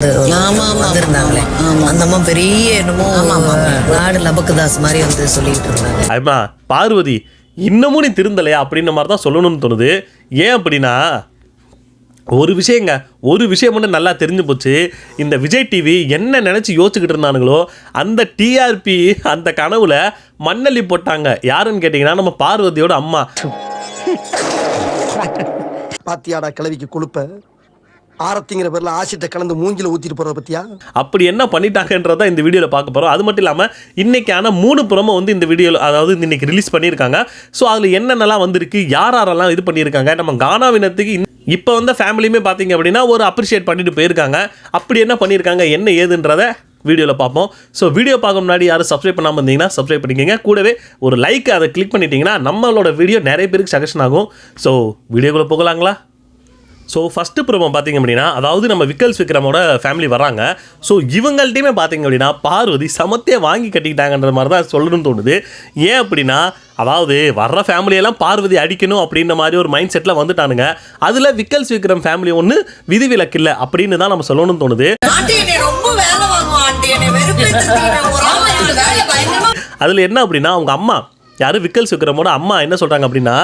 வந்திருந்தாங்களே அந்த அம்மா பெரிய என்னமோ நாடு லபக்குதாஸ் மாதிரி வந்து சொல்லிட்டு இருந்தாங்க. அம்மா பார்வதி இன்னமும் நீ திருந்தலையா அப்படின்ற மாதிரி தான் சொல்லணும்னு தோணுது. ஏன் அப்படின்னா ஒரு விஷயம் மட்டும் நல்லா தெரிஞ்சு போச்சு. இந்த விஜய் டிவி என்ன நினச்சி யோசிச்சுக்கிட்டு இருந்தானுங்களோ அந்த டிஆர்பி அந்த கனவுல மண்ணள்ளி போட்டாங்க. யாருன்னு கேட்டிங்கன்னா நம்ம பார்வதியோட அம்மா. பாத்தியாடா கிளவிக்கு கொழுப்ப ஆரத்திங்கிற பேர்ல ஆசிட்ட கலந்து மூஞ்சில ஊத்திட்டு போறத பத்தியா அப்படி என்ன பண்ணிட்டாங்கன்றத இந்த வீடியோவில் பார்க்க போகிறோம். அது மட்டும் இல்லாமல் இன்னைக்கான 3 ப்ரோமோ வந்து இந்த வீடியோவில் அதாவது இன்னைக்கு ரிலீஸ் பண்ணியிருக்காங்க. ஸோ அதில் என்னென்னலாம் வந்திருக்கு, யாரெல்லாம் இது பண்ணியிருக்காங்க, நம்ம கானாவினத்துக்கு இப்போ வந்த ஃபேமிலியுமே பார்த்தீங்க அப்படின்னா ஒரு அப்ரிஷியேட் பண்ணிட்டு போயிருக்காங்க. அப்படி என்ன பண்ணியிருக்காங்க என்ன ஏதுன்றத வீடியோவில் பார்ப்போம். ஸோ வீடியோ பார்க்க முன்னாடி யாரும் சப்ஸ்கிரைப் பண்ணாமல் இருந்தீங்கன்னா சப்ஸ்கிரைப் பண்ணிக்கோங்க. கூடவே ஒரு லைக் அதை கிளிக் பண்ணிட்டீங்கன்னா நம்மளோட வீடியோ நிறைய பேருக்கு சஜஷன் ஆகும். ஸோ வீடியோக்குள்ளே போகலாங்களா? ஸோ ஃபஸ்ட்டு ப்ரோமோ பார்த்திங்க அப்படின்னா அதாவது நம்ம விக்கல்ஸ் விக்ரமோட ஃபேமிலி வராங்க. ஸோ இவங்கள்ட்டையுமே பார்த்திங்க அப்படின்னா பார்வதி சமத்தையே வாங்கி கட்டிக்கிட்டாங்கன்ற மாதிரி தான் சொல்லணும்னு தோணுது. ஏன் அப்படின்னா அதாவது வர்ற ஃபேமிலியெல்லாம் பார்வதி அடிக்கணும் அப்படின்ற மாதிரி ஒரு மைண்ட் செட்டில் வந்துட்டானுங்க. அதில் விக்கல்ஸ் விக்ரம் ஃபேமிலி ஒன்று விதிவிலக்கு இல்லை அப்படின்னு தான் நம்ம சொல்லணும்னு தோணுது. அதில் என்ன அப்படின்னா அவங்க அம்மா யார் விக்கல்ஸ் விக்ரமோட அம்மா என்ன சொல்கிறாங்க அப்படின்னா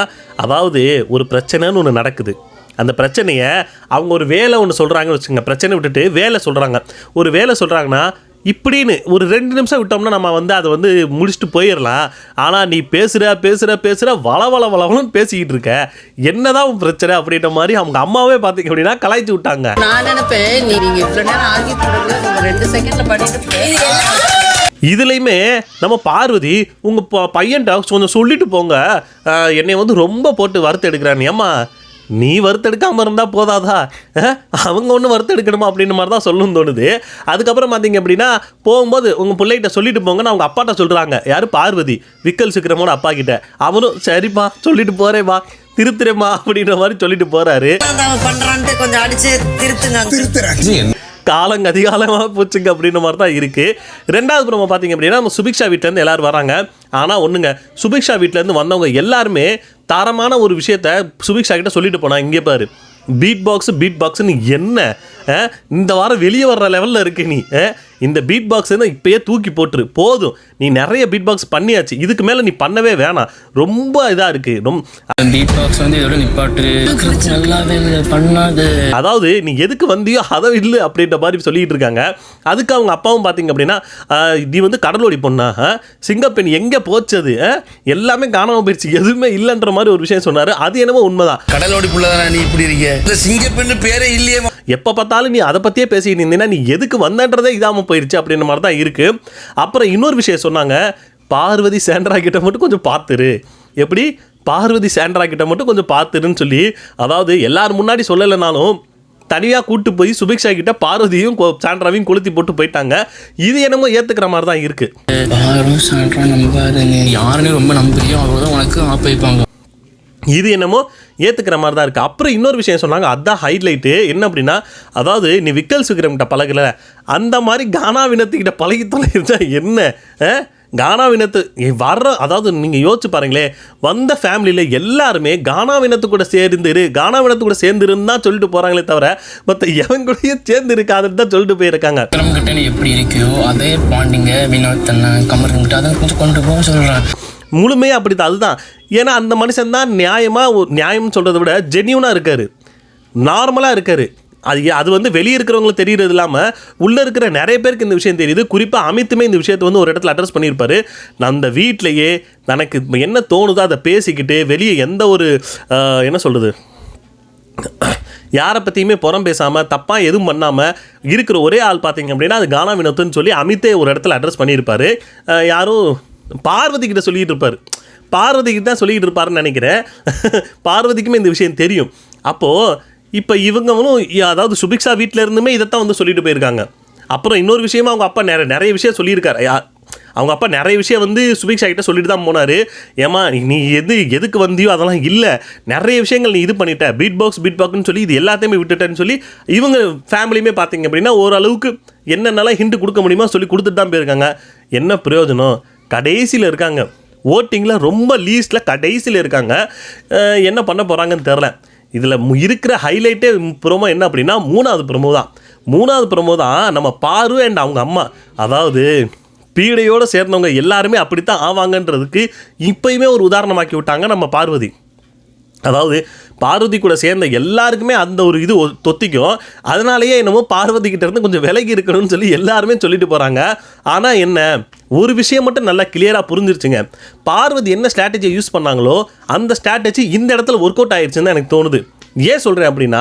அதாவது ஒரு பிரச்சனைன்னு ஒன்று நடக்குது. அந்த பிரச்சனையை அவங்க ஒரு வேலை ஒன்று சொல்கிறாங்கன்னு வச்சுங்க. பிரச்சனை விட்டுட்டு வேலை சொல்கிறாங்க. ஒரு வேலை சொல்கிறாங்கன்னா இப்படின்னு ஒரு 2 நிமிஷம் விட்டோம்னா நம்ம வந்து அதை வந்து முடிச்சுட்டு போயிடலாம். ஆனால் நீ பேசுகிற வளவளன்னு பேசிக்கிட்டு இருக்க, என்னதான் பிரச்சனை அப்படின்ற மாதிரி அவங்க அம்மாவே பார்த்தீங்க அப்படின்னா கலாய்ச்சி விட்டாங்க. நான் நினைப்பேன் நீங்கள் இவ்வளோ நேரம் ஆகி 2 செகண்டில் பண்ணிட்டு இதுலையுமே நம்ம பார்வதி உங்கள் பையன்ட்ட கொஞ்சம் சொல்லிட்டு போங்க, என்னை வந்து ரொம்ப போட்டு வறுத்து எடுக்கிறான். ஏம்மா நீ வறுத்தெடுக்காமல் இருந்தால் போதாதா, அவங்க ஒன்று வறுத்தெடுக்கணுமா அப்படின்னு மாதிரி தான் சொல்லணும்னு தோணுது. அதுக்கப்புறம் பார்த்தீங்க அப்படின்னா போகும்போது உங்கள் பிள்ளைகிட்ட சொல்லிட்டு போங்கன்னு அவங்க அப்பாட்ட சொல்கிறாங்க. யார் பார்வதி விக்கல்ஸ் விக்ரமோட அப்பா கிட்ட. அவரும் சரிப்பா சொல்லிட்டு போகிறேப்பா திருத்துறேம்மா அப்படின்ற மாதிரி சொல்லிட்டு போகிறாரு. கொஞ்சம் அடிச்சு திருத்துங்க காலங்க அதிகாலமாக போச்சுங்க அப்படின்ற மாதிரி தான் இருக்குது. 2வது ப்ரோமோ பார்த்தீங்க அப்படின்னா நம்ம சுபிக்ஷா வீட்டிலேருந்து எல்லோரும் வராங்க. ஆனால் ஒன்றுங்க, சுபிக்ஷா வீட்டிலேருந்து வந்தவங்க எல்லாருமே தரமான ஒரு விஷயத்த சுபிக்ஷா கிட்ட சொல்லிட்டு போனாங்க. இங்கே பாரு பீட் பாக்ஸ்ன்னு என்ன இந்த வாரம் வெளியே வர்ற லெவலில் இருக்கு. நீ இந்த பீட் பாக்ஸ் இப்பயே தூக்கி போட்டுரு, போதும் நீ நிறைய பீட் பாக்ஸ் பண்ணியாச்சு, இதுக்கு மேலே நீ பண்ணவே வேணாம், ரொம்ப இதாக இருக்குது. அதாவது நீ எதுக்கு வந்தியோ அதை இல்லை அப்படின்ற மாதிரி சொல்லிட்டு இருக்காங்க. அதுக்கு அவங்க அப்பாவும் பார்த்தீங்க அப்படின்னா நீ வந்து கடலோடி பொண்ணா, சிங்கப்பெண் எங்கே போச்சது, எல்லாமே காணாமல் போயிடுச்சு, எதுவுமே இல்லைன்ற மாதிரி ஒரு விஷயம் சொன்னார். அது என்னமோ உண்மைதான். கடலோடி புள்ளதானா நீ இப்படி இருக்க, சிங்கப்பெண் பேரே இல்லையே. எப்போ பார்த்தாலும் நீ அதை பற்றியே பேசிக்கிட்டு இருந்தீங்கன்னா நீ எதுக்கு வந்தன்றதே இதாமல் போயிடுச்சு அப்படின்ற மாதிரி தான் இருக்குது. அப்புறம் இன்னொரு விஷயம் சொன்னாங்க, பார்வதி சாண்ட்ரா கிட்ட மட்டும் கொஞ்சம் பார்த்துரு. எப்படி பார்வதி சாண்ட்ரா கிட்ட மட்டும் கொஞ்சம் பார்த்துருன்னு சொல்லி, அதாவது எல்லாரும் முன்னாடி சொல்லலைனாலும் தனியாக கூட்டு போய் சுபிக்ஷா கிட்ட பார்வதியும் சாண்ட்ராவையும் கொளுத்தி போட்டு போயிட்டாங்க. இது என்னமோ ஏற்றுக்கிற மாதிரி தான் இருக்குது. யாருன்னு ரொம்ப நம்புறியோ அவ்வளோதான் உனக்கு ஆப் வைப்பாங்க. இது என்னமோ ஏற்றுக்கிற மாதிரி தான் இருக்குது. அப்புறம் இன்னொரு விஷயம் சொன்னாங்க, அதுதான் ஹைலைட்டு. என்ன அப்படின்னா அதாவது நீ விக்கல்ஸ் விக்ரம்கிட்ட பழகல, அந்த மாதிரி கானாவினத்துக்கிட்ட பழகி தொலைச்சா என்ன, கானாவினத்து வர்ற அதாவது நீங்கள் யோசிச்சு பாருங்களேன், வந்த ஃபேமிலியில் எல்லாருமே கானாவினத்து கூட கானாவினத்து கூட சேர்ந்துருன்னு தான் சொல்லிட்டு போகிறாங்களே தவிர மற்ற எவன் கூடயும் சேர்ந்து இருக்காதுன்னு தான் சொல்லிட்டு போயிருக்காங்க. எப்படி இருக்கியோ அதே பாண்டிங்க வினோத்தனை கமர்கிட்ட அதை கொஞ்சம் கொண்டு போக சொல்கிறேன். முழுமையாக அப்படி தான். அதுதான் ஏன்னா அந்த மனுஷன் தான் நியாயம்னு சொல்கிறத விட ஜென்யூனாக இருக்கார், நார்மலாக இருக்கார். அது வந்து வெளியே இருக்கிறவங்களுக்கு தெரிகிறது இல்லாமல் உள்ளே இருக்கிற நிறைய பேருக்கு இந்த விஷயம் தெரியுது. குறிப்பாக அமித்துமே இந்த விஷயத்தை வந்து ஒரு இடத்துல அட்ரஸ் பண்ணியிருப்பார். அந்த வீட்டிலையே தனக்கு என்ன தோணுதோ அதை பேசிக்கிட்டு வெளியே எந்த ஒரு என்ன சொல்கிறது யாரை பற்றியுமே புறம் பேசாமல் தப்பாக எதுவும் பண்ணாமல் இருக்கிற ஒரே ஆள் பார்த்தீங்க அப்படின்னா அது கானா வினோத்துன்னு சொல்லி அமித்தே ஒரு இடத்துல அட்ரஸ் பண்ணியிருப்பார். யாரும் பார்வதி கிட்ட சொல்லிகிட்டு இருப்பார், பார்வதிக்கு தான் சொல்லிக்கிட்டு இருப்பாருன்னு நினைக்கிறேன். பார்வதிக்குமே இந்த விஷயம் தெரியும். அப்போது இப்போ இவங்களும் அதாவது சுபிக்ஷா வீட்டில் இருந்துமே இதைத்தான் வந்து சொல்லிட்டு போயிருக்காங்க. அப்புறம் இன்னொரு விஷயமா அவங்க அப்பா நிறைய விஷயம் சொல்லியிருக்காரு. அவங்க அப்பா நிறைய விஷயம் வந்து சுபிக்ஷா கிட்ட சொல்லிட்டு தான் போனார். ஏமா நீ எதுக்கு வந்தியோ அதெல்லாம் இல்லை, நிறைய விஷயங்கள் நீ இது பண்ணிட்ட, பீட் பாக்ஸ்னு சொல்லி இது எல்லாத்தையுமே விட்டுட்டேன்னு சொல்லி இவங்க ஃபேமிலியுமே பார்த்தீங்க அப்படின்னா ஓரளவுக்கு என்னென்னலாம் ஹிண்ட் கொடுக்க முடியுமோ சொல்லி கொடுத்துட்டு தான் போயிருக்காங்க. என்ன பிரயோஜனம், கடைசியில் இருக்காங்க, ஓட்டிங்கில் ரொம்ப லீஸ்ட்டில் கடைசியில் இருக்காங்க. என்ன பண்ண போகிறாங்கன்னு தெரில. இதில் இருக்கிற ஹைலைட்டே ப்ரோமோ என்ன அப்படின்னா 3வது ப்ரோமோ தான். மூணாவது ப்ரோமோ தான் நம்ம பாரு அண்ட் அவங்க அம்மா, அதாவது பீடையோடு சேர்ந்தவங்க எல்லாருமே அப்படித்தான் ஆவாங்கன்றதுக்கு இப்போயுமே ஒரு உதாரணமாக்கி விட்டாங்க நம்ம பார்வதி. அதாவது பார்வதி கூட சேர்ந்த எல்லாருக்குமே அந்த ஒரு இது தொத்திக்கும். அதனாலேயே என்னமோ பார்வதி கிட்ட இருந்து கொஞ்சம் விலகி இருக்கணும்னு சொல்லி எல்லாருமே சொல்லிட்டு போகிறாங்க. ஆனால் என்ன ஒரு விஷயம் மட்டும் நல்லா கிளியராக புரிஞ்சிருச்சுங்க. பார்வதி என்ன ஸ்ட்ராட்டஜியை யூஸ் பண்ணாங்களோ அந்த ஸ்ட்ராட்டஜி இந்த இடத்துல ஒர்க் அவுட் ஆயிடுச்சுன்னு தான் எனக்கு தோணுது. ஏன் சொல்கிறேன் அப்படின்னா,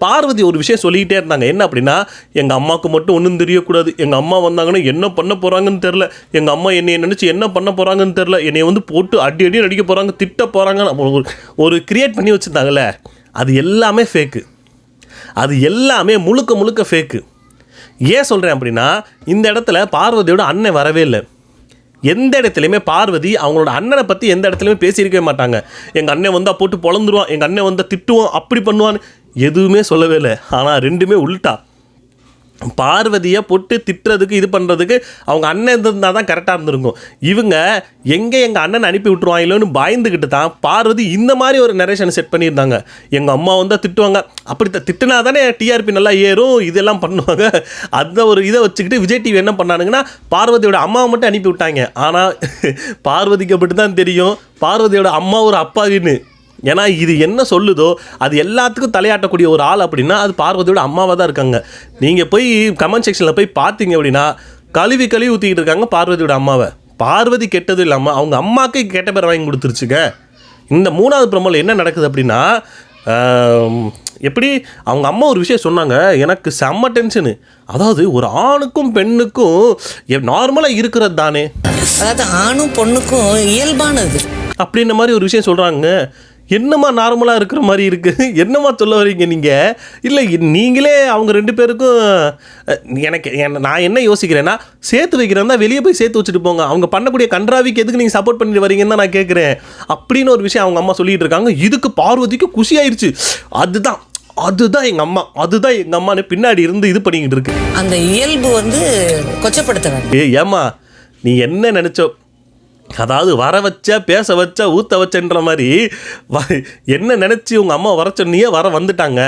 பார்வதி ஒரு விஷயம் சொல்லிக்கிட்டே இருந்தாங்க. என்ன அப்படின்னா, எங்கள் அம்மாவுக்கு மட்டும் ஒன்றும் தெரியக்கூடாது, எங்கள் அம்மா வந்தாங்கன்னா என்ன பண்ண போகிறாங்கன்னு தெரில, எங்கள் அம்மா என்னை நினச்சி என்ன பண்ண போகிறாங்கன்னு தெரில, என்னை வந்து போட்டு அடி அடிக்க போகிறாங்க, திட்ட போகிறாங்கன்னு ஒரு கிரியேட் பண்ணி வச்சுருந்தாங்கல்ல, அது எல்லாமே ஃபேக்கு. அது எல்லாமே முழுக்க ஃபேக்கு. ஏன் சொல்கிறேன் அப்படின்னா, இந்த இடத்துல பார்வதியோட அண்ணன் வரவே இல்லை. எந்த இடத்துலையுமே பார்வதி அவங்களோட அண்ணனை பற்றி எந்த இடத்துலையுமே பேசியிருக்கவே மாட்டாங்க. எங்கள் அண்ணன் வந்தால் போட்டு பொழந்துருவான், எங்கள் அண்ணன் வந்தால் திட்டுவான், அப்படி பண்ணுவான்னு எதுவுமே சொல்லவே இல்லை. ஆனால் ரெண்டுமே உள்டா. பார்வதியை போட்டு திட்டுறதுக்கு இது பண்ணுறதுக்கு அவங்க அண்ணன் இருந்தால் தான் கரெக்டாக இருந்திருக்கும். இவங்க எங்கே எங்கள் அண்ணனை அனுப்பி விட்டுருவாங்களோன்னு பயந்துக்கிட்டு தான் பார்வதி இந்த மாதிரி ஒரு நரேஷனை செட் பண்ணியிருந்தாங்க. எங்கள் அம்மா வந்தால் திட்டுவாங்க, அப்படி திட்டுனா தானே டிஆர்பி நல்லா ஏறும், இதெல்லாம் பண்ணுவாங்க. அந்த ஒரு இதை வச்சுக்கிட்டு விஜய் டிவி என்ன பண்ணானுங்கன்னா பார்வதியோட அம்மாவை மட்டும் அனுப்பி விட்டாங்க. ஆனால் பார்வதிக்கு அப்படி தான் தெரியும் பார்வதியோட அம்மா ஒரு அப்பாவின்னு. ஏன்னா இது என்ன சொல்லுதோ அது எல்லாத்துக்கும் தலையாட்டக்கூடிய ஒரு ஆள் அப்படின்னா அது பார்வதியோட அம்மாவாக தான் இருக்காங்க. நீங்கள் போய் கமெண்ட் செக்ஷனில் போய் பார்த்தீங்க அப்படின்னா கழுவி ஊற்றிக்கிட்டு இருக்காங்க பார்வதியோட அம்மாவை. பார்வதி கெட்டது இல்லாமல் அவங்க அம்மாவுக்கு கெட்ட பேர் வாங்கி கொடுத்துருச்சுங்க. இந்த மூணாவது ப்ரோமோவில் என்ன நடக்குது அப்படின்னா, எப்படி அவங்க அம்மா ஒரு விஷயம் சொன்னாங்க, எனக்கு செம்ம டென்ஷனு. அதாவது ஒரு ஆணுக்கும் பெண்ணுக்கும் நார்மலாக இருக்கிறது தானே, அதாவது ஆணும் பொண்ணுக்கும் இயல்பானது அப்படின்ற மாதிரி ஒரு விஷயம் சொல்கிறாங்க. என்னம்மா நார்மலாக இருக்கிற மாதிரி இருக்குது, என்னம்மா சொல்ல வரீங்க நீங்கள்? இல்லை நீங்களே அவங்க ரெண்டு பேருக்கும் நான் என்ன யோசிக்கிறேன்னா, சேர்த்து வைக்கிறேன்னா வெளியே போய் சேர்த்து வச்சுட்டு போங்க, அவங்க பண்ணக்கூடிய கன்றாவிக்கு எதுக்கு நீங்கள் சப்போர்ட் பண்ணிட்டு வரீங்கன்னு தான் நான் கேட்குறேன் அப்படின்னு ஒரு விஷயம் அவங்க அம்மா சொல்லிகிட்டு இருக்காங்க. இதுக்கு பார்வதிக்கு குஷி ஆயிடுச்சு. அதுதான் எங்கள் அம்மா, அதுதான் எங்கள் அம்மான்னு பின்னாடி இருந்து இது பண்ணிக்கிட்டு இருக்கு. அந்த இயல்பு வந்து கொச்சப்படுத்துறாங்க. ஏம்மா நீ என்ன நினச்சோ, அதாவது வர வச்ச பேச வச்ச ஊற்ற வச்சன்ற மாதிரி என்ன நினச்சி உங்கள் அம்மா வர சொன்னியே வர வந்துட்டாங்க.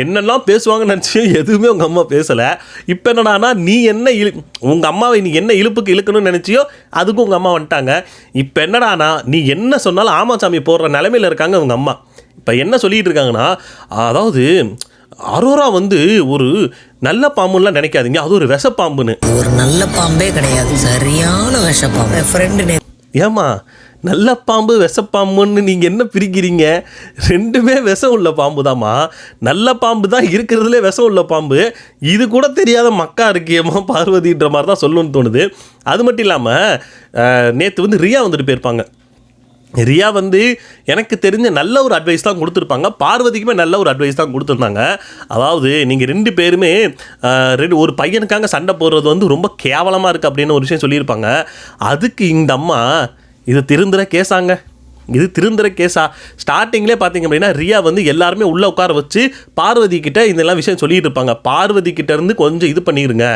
என்னெல்லாம் பேசுவாங்கன்னு நினச்சியும் எதுவுமே உங்கள் அம்மா பேசலை. இப்போ என்னடானா நீ என்ன உங்கள் அம்மாவை நீ என்ன இழுப்புக்கு இழுக்கணும்னு நினச்சியோ அதுக்கும் உங்கள் அம்மா வந்துட்டாங்க. இப்போ என்னடானா நீ என்ன சொன்னாலும் ஆமாசாமி போடுற நிலைமையில் இருக்காங்க உங்கள் அம்மா. இப்போ என்ன சொல்லிகிட்டு இருக்காங்கன்னா, அதாவது அரோரா வந்து ஒரு நல்ல பாம்புலாம் நினைக்காதீங்க, அது ஒரு விஷப்பாம்புன்னு. ஒரு நல்ல பாம்பே கிடையாது, சரியான விஷப்பாம்பு. ஃப்ரெண்டு ஏம்மா நல்ல பாம்பு விஷப்பாம்புன்னு நீங்கள் என்ன பிரிக்கிறீங்க? ரெண்டுமே விஷம் உள்ள பாம்பு தாம்மா. நல்ல பாம்பு தான் இருக்கிறதுலே விஷம் உள்ள பாம்பு. இது கூட தெரியாத மக்கா இருக்கியம்மா பார்வதின்ற மாதிரி தான் சொல்லணும்னு தோணுது. அது மட்டும் இல்லாமல் நேற்று வந்து ரியா வந்துட்டு போயிருப்பாங்க. ரியா வந்து எனக்கு தெரிஞ்ச நல்ல ஒரு அட்வைஸ் தான் கொடுத்துருப்பாங்க. பார்வதிக்குமே நல்ல ஒரு அட்வைஸ் தான் கொடுத்துருந்தாங்க. அதாவது நீங்கள் ரெண்டு பேருமே ஒரு பையனுக்காக சண்டை போடுறது வந்து ரொம்ப கேவலமாக இருக்குது அப்படின்னு ஒரு விஷயம் சொல்லியிருப்பாங்க. அதுக்கு இந்த அம்மா இது திருந்துற கேஸாங்க, இது திருந்துற கேஸா? ஸ்டார்டிங்லேயே பார்த்தீங்க அப்படின்னா ரியா வந்து எல்லாருமே உள்ளே உட்கார வச்சு பார்வதி கிட்ட இதெல்லாம் விஷயம் சொல்லிட்டு இருப்பாங்க. பார்வதி கிட்ட இருந்து கொஞ்சம் இது பண்ணிடுங்க.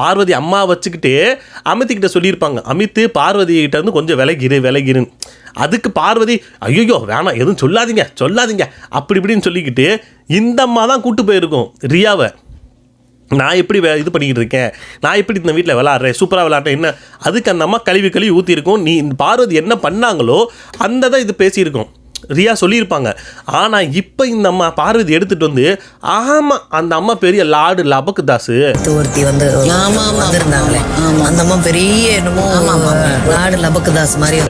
பார்வதி அம்மா வச்சுக்கிட்டே அமித்துக்கிட்ட சொல்லியிருப்பாங்க, அமித்து பார்வதி கிட்ட இருந்து கொஞ்சம் விலகிருன்னு. அதுக்கு பார்வதி ஐயோ வேணாம் எதுவும் சொல்லாதீங்க அப்படி இப்படின்னு சொல்லிக்கிட்டு இந்த அம்மா தான் கூட்டு போயிருக்கோம் ரியாவை. நான் எப்படி இது பண்ணிக்கிட்டு இருக்கேன், நான் எப்படி இந்த வீட்டில் விளாட்றேன், சூப்பராக விளாட்றேன் என்ன, அதுக்கு அந்த அம்மா கழுவி ஊற்றிருக்கோம். நீ இந்த பார்வதி என்ன பண்ணாங்களோ அந்த தான் இது பேசியிருக்கோம், ரியா சொல்லியிருப்பாங்க. ஆனால் இப்போ இந்த அம்மா பார்வதி எடுத்துகிட்டு வந்து ஆமாம் அந்த அம்மா பெரிய லாடு லபக்கு தாசு ஒருத்தி வந்து வந்திருந்தாங்களே, அந்த அம்மா பெரிய என்னமோ லாடு லபக்கு தாஸ் மாதிரி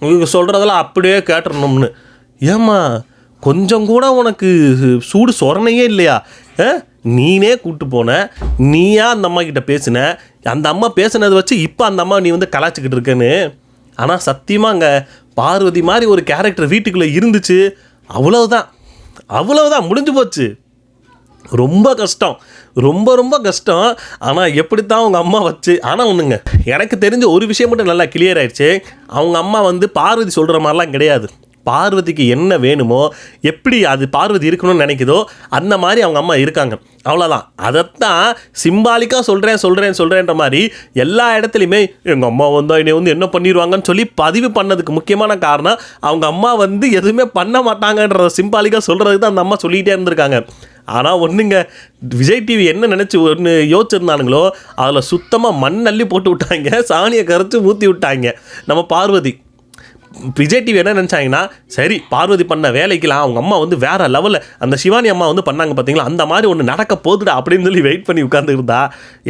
இவங்க சொல்கிறதெல்லாம் அப்படியே கேட்டுறணும்னு. ஏம்மா கொஞ்சம் கூட உனக்கு சூடு சொரணையே இல்லையா? நீனே கூப்பிட்டு போன, நீயா அந்த அம்மா கிட்ட பேசின, அந்த அம்மா பேசினதை வச்சு இப்போ அந்த அம்மா நீ வந்து கலாச்சிக்கிட்டு இருக்கேன்னு. ஆனால் சத்தியமாங்க பார்வதி மாதிரி ஒரு கேரக்டர் வீட்டுக்குள்ளே இருந்துச்சு, அவ்வளவுதான் முடிஞ்சு போச்சு. ரொம்ப கஷ்டம், ரொம்ப கஷ்டம். ஆனால் எப்படித்தான் அவங்க அம்மா வச்சு, ஆனால் ஒன்றுங்க எனக்கு தெரிஞ்ச ஒரு விஷயம் மட்டும் நல்லா கிளியர் ஆயிடுச்சு. அவங்க அம்மா வந்து பார்வதி சொல்கிற மாதிரிலாம் கிடையாது. பார்வதிக்கு என்ன வேணுமோ, எப்படி அது பார்வதி இருக்கணும்னு நினைக்குதோ அந்த மாதிரி அவங்க அம்மா இருக்காங்க. அவ்வளோதான். அதைத்தான் சிம்பாலிக்காக சொல்கிறேன்ற மாதிரி எல்லா இடத்துலையுமே எங்கள் அம்மா வந்தால் என்னை வந்து என்ன பண்ணிடுவாங்கன்னு சொல்லி பதிவு பண்ணதுக்கு முக்கியமான காரணம் அவங்க அம்மா வந்து எதுவுமே பண்ண மாட்டாங்கன்றத சிம்பாலிக்காக சொல்கிறதுக்கு தான் அந்த அம்மா சொல்லிகிட்டே இருந்திருக்காங்க. ஆனால் ஒன்றுங்க, விஜய் டிவி என்ன நினச்சி ஒன்று யோசிச்சிருந்தானுங்களோ அதில் சுத்தமாக மண் அள்ளி போட்டு விட்டாங்க, சாணியை கரைச்சி ஊற்றி விட்டாங்க நம்ம பார்வதி. விஜய் டிவி என்ன நினச்சாங்கன்னா, சரி பார்வதி பண்ண வேலைக்கெலாம் அவங்க அம்மா வந்து வேறு லெவலில் அந்த சிவானி அம்மா வந்து பண்ணாங்க பார்த்தீங்களா, அந்த மாதிரி ஒன்று நடக்க போகுதுடா அப்படின்னு சொல்லி வெயிட் பண்ணி உட்காந்துருந்தா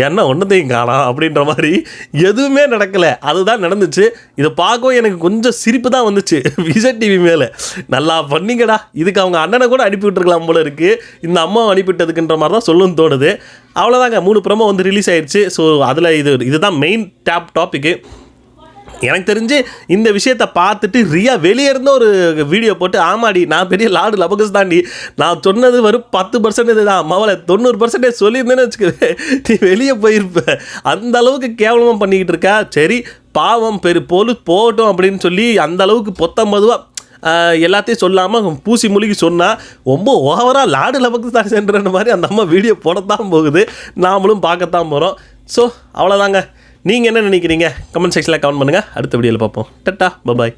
என்ன ஒன்றத்தையும் காணோம் அப்படின்ற மாதிரி எதுவுமே நடக்கலை. அதுதான் நடந்துச்சு. இதை பார்க்கவும் எனக்கு கொஞ்சம் சிரிப்பு தான் வந்துச்சு விஜய் டிவி மேலே. நல்லா பண்ணிங்கடா, இதுக்கு அவங்க அண்ணனை கூட அனுப்பி விட்டுருக்கலாம் போல இருக்குது, இந்த அம்மாவை அனுப்பிவிட்டதுக்குன்ற மாதிரி தான் சொல்லணும்னு தோணுது. அவ்வளோதாங்க, 3 ப்ரோமோ வந்து ரிலீஸ் ஆயிடுச்சு. ஸோ அதில் இதுதான் மெயின் டாப்பிக்கு. எனக்கு தெரிஞ்சு இந்த விஷயத்தை பார்த்துட்டு ரியா வெளியே இருந்த ஒரு வீடியோ போட்டு, ஆமாடி நான் பெரிய லாடு லபகஸ் தாண்டி, நான் சொன்னது வரும் 10% தான், மவளை 90% சொல்லியிருந்தேன்னு வச்சுக்கவே நீ வெளியே போயிருப்ப, அந்த அளவுக்கு கேவலமாக பண்ணிக்கிட்டு இருக்கா. சரி பாவம் போகட்டும் அப்படின்னு சொல்லி அந்த அளவுக்கு பொத்தம்பதுவாக எல்லாத்தையும் சொல்லாமல் பூசி மூலிகை சொன்னால் ரொம்ப ஓவராக லாடு லபக்கு தான் சென்ற மாதிரி அந்த அம்மா வீடியோ போடத்தான் போகுது, நாமளும் பார்க்கத்தான் போகிறோம். ஸோ அவ்வளோதாங்க. நீங்கள் என்ன நினைக்கிறீங்க கமெண்ட் செக்ஷனில் கமெண்ட் பண்ணுங்கள். அடுத்த வீடியோவில் பார்ப்போம். Ta-ta, bye bye.